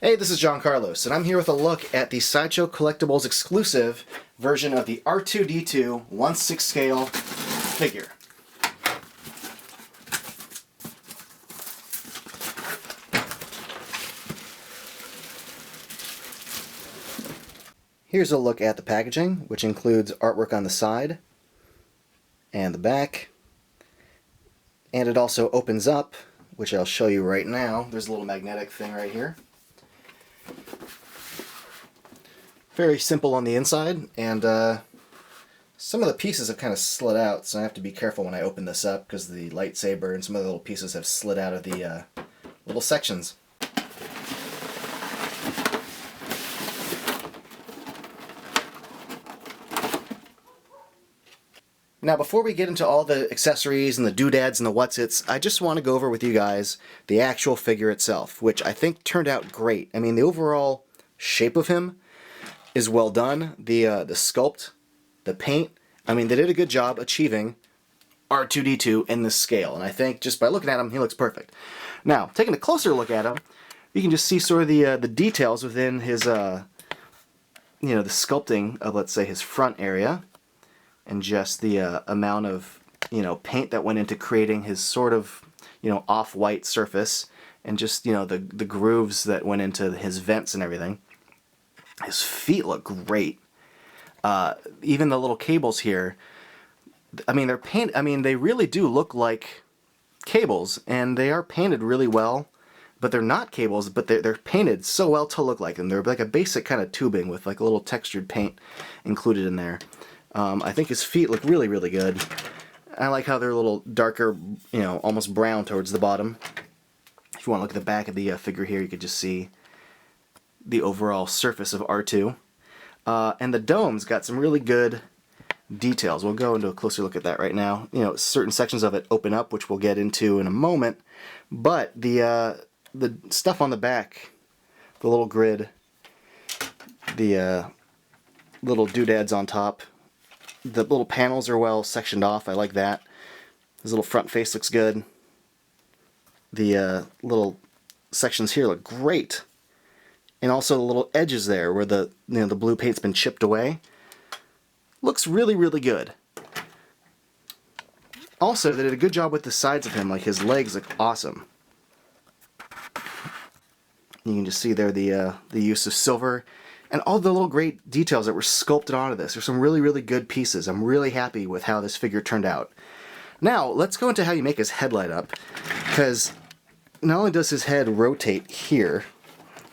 Hey, this is John Carlos, and I'm here with a look at the Sideshow Collectibles Exclusive version of the R2-D2 1/6 scale figure. Here's a look at the packaging, which includes artwork on the side and the back. And it also opens up, which I'll show you right now. There's a little magnetic thing right here. Very simple on the inside, and some of the pieces have kind of slid out, so I have to be careful when I open this up because the lightsaber and some of the little pieces have slid out of the little sections. Now, before we get into all the accessories and the doodads and the what's-its, I just want to go over with you guys the actual figure itself, which I think turned out great. I mean, the overall shape of him is well done. The sculpt, the paint, I mean, they did a good job achieving R2-D2 in this scale, and I think just by looking at him, he looks perfect. Now, taking a closer look at him, you can just see sort of the details within his, the sculpting of, let's say, his front area, and just the amount of, paint that went into creating his sort of, off-white surface, and just, the grooves that went into his vents and everything. His feet look great. Even the little cables here, I mean, they really do look like cables, and they are painted really well, but they're not cables, but they're painted so well to look like them. They're like a basic kind of tubing with like a little textured paint included in there. I think his feet look really, really good. I like how they're a little darker, almost brown towards the bottom. If you want to look at the back of the figure here, you could just see the overall surface of R2. And the dome's got some really good details. We'll go into a closer look at that right now. Certain sections of it open up, which we'll get into in a moment. But the stuff on the back, the little grid, the little doodads on top, the little panels are well sectioned off. I like that. His little front face looks good. The little sections here look great. And also the little edges there where the the blue paint's been chipped away. Looks really, really good. Also, they did a good job with the sides of him. Like, his legs look awesome. You can just see there the use of silver and all the little great details that were sculpted onto this. There's some really, really good pieces. I'm really happy with how this figure turned out. Now, let's go into how you make his head light up, because not only does his head rotate here,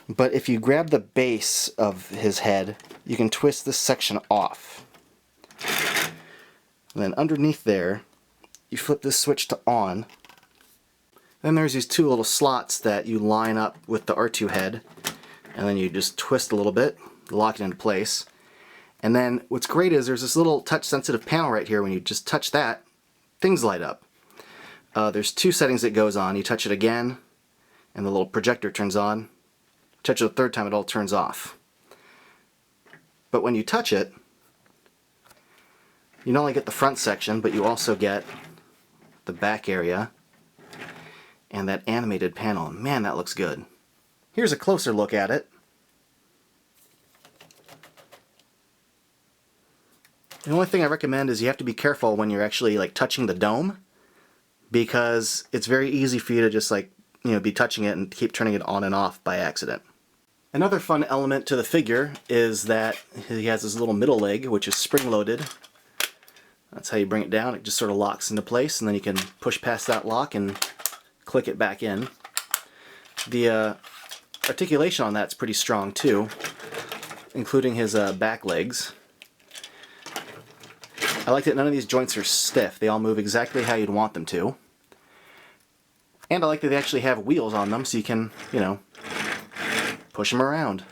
but if you grab the base of his head, you can twist this section off. And then underneath there, you flip this switch to on. Then there's these two little slots that you line up with the R2 head, and then you just twist a little bit, lock it into place. And then what's great is there's this little touch-sensitive panel right here. When you just touch that, things light up. There's two settings it goes on. You touch it again, and the little projector turns on. Touch it the third time, it all turns off. But when you touch it, you not only get the front section, but you also get the back area and that animated panel. Man, that looks good. Here's a closer look at it. The only thing I recommend is you have to be careful when you're actually touching the dome, because it's very easy for you to just be touching it and keep turning it on and off by accident. Another fun element to the figure is that he has this little middle leg, which is spring-loaded. That's how you bring it down. It just sort of locks into place, and then you can push past that lock and click it back in. The articulation on that's pretty strong too, including his back legs. I like that none of these joints are stiff. They all move exactly how you'd want them to. And I like that they actually have wheels on them, so you can, push them around.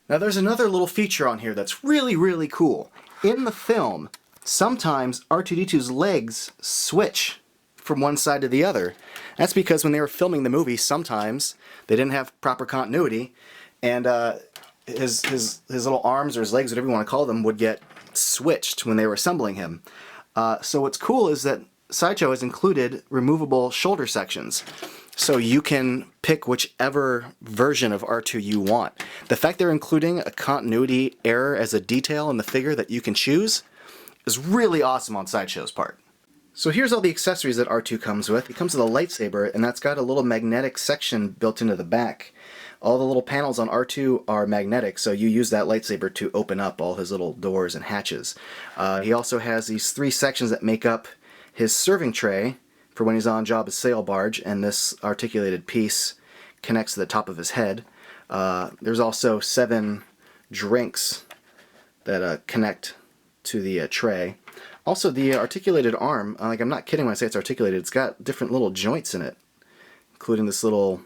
Now there's another little feature on here that's really, really cool. In the film, sometimes R2-D2's legs switch from one side to the other. That's because when they were filming the movie, sometimes they didn't have proper continuity, and his little arms or his legs, whatever you want to call them, would get switched when they were assembling him. So what's cool is that Sideshow has included removable shoulder sections. So you can pick whichever version of R2 you want. The fact they're including a continuity error as a detail in the figure that you can choose is really awesome on Sideshow's part. So here's all the accessories that R2 comes with. He comes with a lightsaber, and that's got a little magnetic section built into the back. All the little panels on R2 are magnetic, so you use that lightsaber to open up all his little doors and hatches. He also has these 3 sections that make up his serving tray for when he's on Jabba's sail barge, and this articulated piece connects to the top of his head. There's also 7 drinks that connect to the tray. Also, the articulated arm, like, I'm not kidding when I say it's articulated, it's got different little joints in it, including this little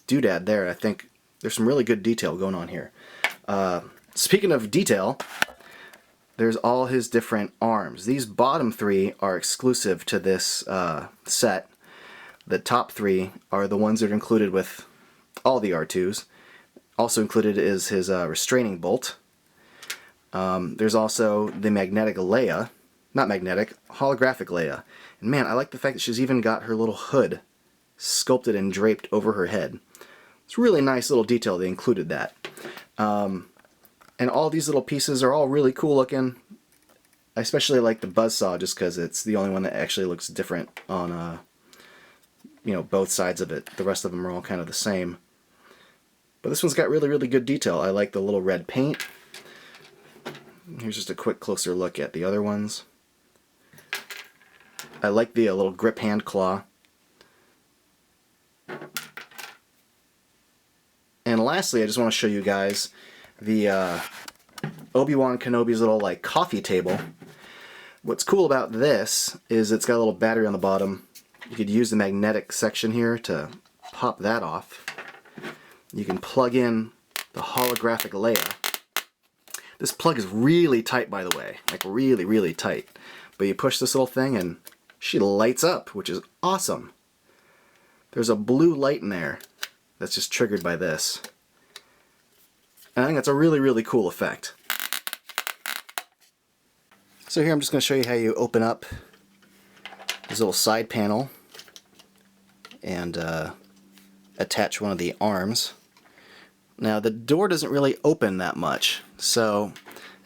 doodad there. I think there's some really good detail going on here. Speaking of detail, there's all his different arms. These bottom 3 are exclusive to this set. The top 3 are the ones that are included with all the R2s. Also included is his restraining bolt. There's also the magnetic Leia. Not magnetic, holographic Leia. And man, I like the fact that she's even got her little hood sculpted and draped over her head. It's a really nice little detail they included that. And all these little pieces are all really cool looking. I especially like the buzzsaw just because it's the only one that actually looks different on both sides of it. The rest of them are all kind of the same. But this one's got really, really good detail. I like the little red paint. Here's just a quick closer look at the other ones. I like the little grip hand claw. And lastly, I just want to show you guys the Obi-Wan Kenobi's little coffee table. What's cool about this is it's got a little battery on the bottom. You could use the magnetic section here to pop that off. You can plug in the holographic Leia. This plug is really tight, by the way, like really, really tight. But you push this little thing and she lights up, which is awesome. There's a blue light in there that's just triggered by this. And I think that's a really, really cool effect. So here I'm just going to show you how you open up this little side panel and attach one of the arms. Now the door doesn't really open that much, so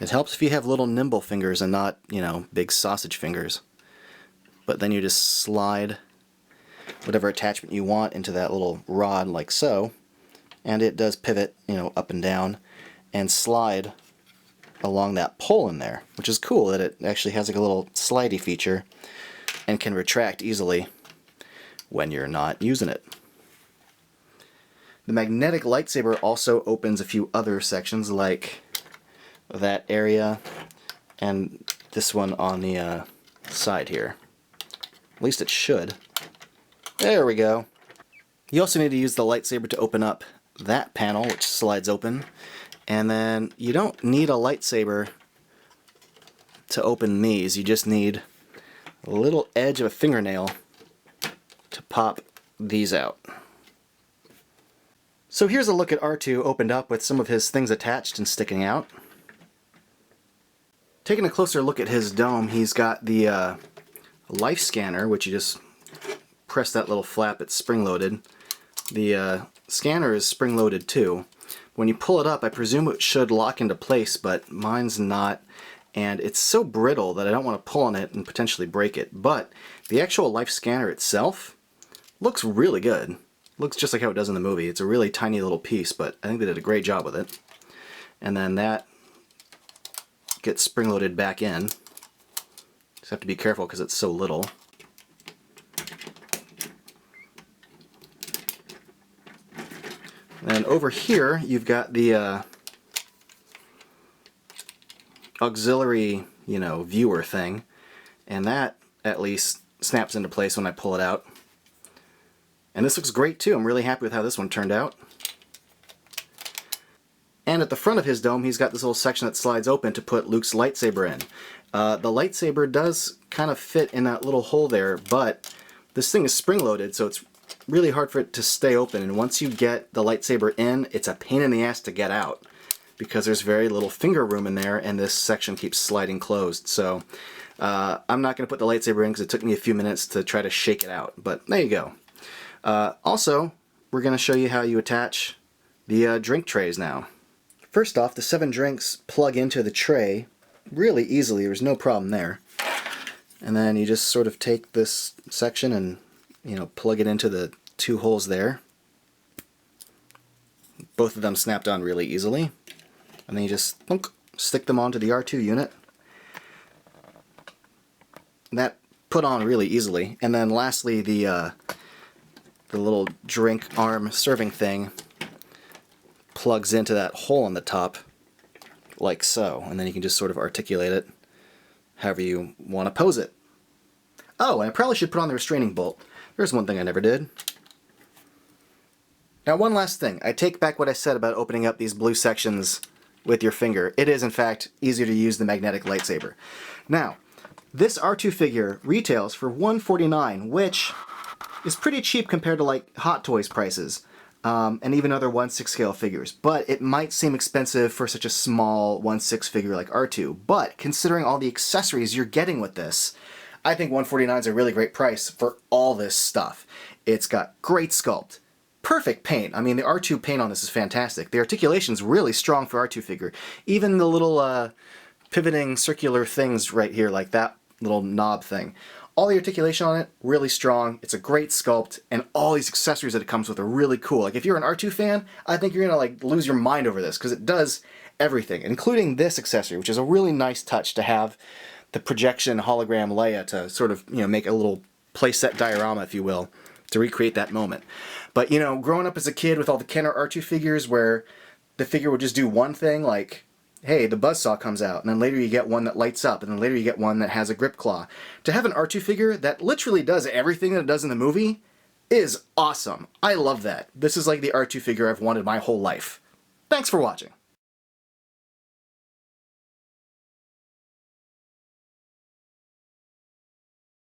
it helps if you have little nimble fingers and not, big sausage fingers. But then you just slide whatever attachment you want into that little rod like so, and it does pivot, up and down and slide along that pole in there, which is cool that it actually has like a little slidey feature and can retract easily when you're not using it. The magnetic lightsaber also opens a few other sections, like that area and this one on the side here. At least it should. There we go. You also need to use the lightsaber to open up that panel, which slides open. And then you don't need a lightsaber to open these. You just need a little edge of a fingernail to pop these out. So here's a look at R2 opened up with some of his things attached and sticking out. Taking a closer look at his dome, he's got the life scanner, which you just press that little flap, it's spring-loaded. The scanner is spring-loaded too. When you pull it up, I presume it should lock into place, but mine's not, and it's so brittle that I don't want to pull on it and potentially break it. But the actual life scanner itself looks really good. Looks just like how it does in the movie. It's a really tiny little piece, but I think they did a great job with it. And then that gets spring-loaded back in. Just have to be careful because it's so little. And over here, you've got the auxiliary, viewer thing, and that at least snaps into place when I pull it out. And this looks great too. I'm really happy with how this one turned out. And at the front of his dome, he's got this little section that slides open to put Luke's lightsaber in. The lightsaber does kind of fit in that little hole there, but this thing is spring-loaded, so it's really hard for it to stay open, and once you get the lightsaber in, it's a pain in the ass to get out because there's very little finger room in there and this section keeps sliding closed. So I'm not going to put the lightsaber in because it took me a few minutes to try to shake it out, but there you go. Also, we're going to show you how you attach the drink trays now. First off, the 7 drinks plug into the tray really easily. There's no problem there. And then you just sort of take this section and, you know, plug it into the 2 holes there. Both of them snapped on really easily. And then you just stick them onto the R2 unit. That put on really easily. And then lastly, the little drink arm serving thing plugs into that hole on the top, like so. And then you can just sort of articulate it however you want to pose it. Oh, and I probably should put on the restraining bolt. There's one thing I never did. Now, one last thing. I take back what I said about opening up these blue sections with your finger. It is, in fact, easier to use the magnetic lightsaber. Now, this R2 figure retails for $149, which is pretty cheap compared to like Hot Toys prices, and even other 1/6 scale figures. But it might seem expensive for such a small 1/6 figure like R2. But considering all the accessories you're getting with this, I think $149 is a really great price for all this stuff. It's got great sculpt. Perfect paint. I mean, the R2 paint on this is fantastic. The articulation's really strong for R2 figure. Even the little pivoting circular things right here, like that little knob thing. All the articulation on it, really strong. It's a great sculpt, and all these accessories that it comes with are really cool. Like, if you're an R2 fan, I think you're gonna like lose your mind over this, because it does everything, including this accessory, which is a really nice touch to have the projection hologram Leia to sort of, you know, make a little playset diorama, if you will, to recreate that moment. But, you know, growing up as a kid with all the Kenner R2 figures where the figure would just do one thing, like, hey, the buzzsaw comes out, and then later you get one that lights up, and then later you get one that has a grip claw. To have an R2 figure that literally does everything that it does in the movie is awesome. I love that. This is like the R2 figure I've wanted my whole life. Thanks for watching.